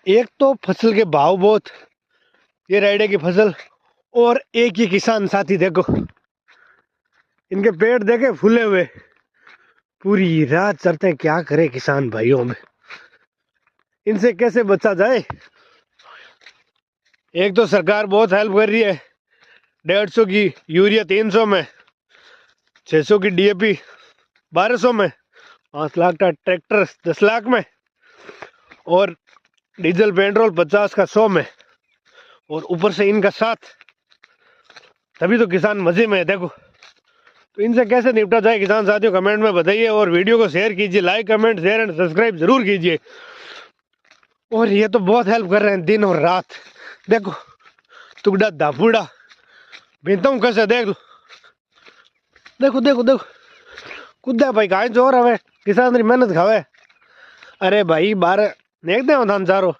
एक तो फसल के भाव बहुत, ये राइडे की फसल, और एक ही किसान साथी देखो, इनके पेट देखे फूले हुए, पूरी रात चलते हैं। क्या करे किसान भाइयों में, इनसे कैसे बचा जाए। एक तो सरकार बहुत हेल्प कर रही है, 150 की यूरिया 300 में, 600 की डीएपी 1200 में, 5 लाख का ट्रैक्टर 10 लाख में, और डीजल पेट्रोल 50 का 100 में, और ऊपर से इनका साथ, तभी तो किसान मजे में है देखो। तो इनसे कैसे निपटा जाए किसान साथियों, कमेंट में बताइए, और वीडियो को शेयर कीजिए, like comment share and subscribe जरूर कीजिए। और ये तो बहुत हेल्प कर रहे हैं दिन और रात, देखो टुकड़ा दापुड़ा बीता हूँ कैसे, देख लो, देखो देखो देखो कुदा भाई, कहा जोर हवे किसान री मेहनत खावे। अरे भाई बार देख दे धान चारो।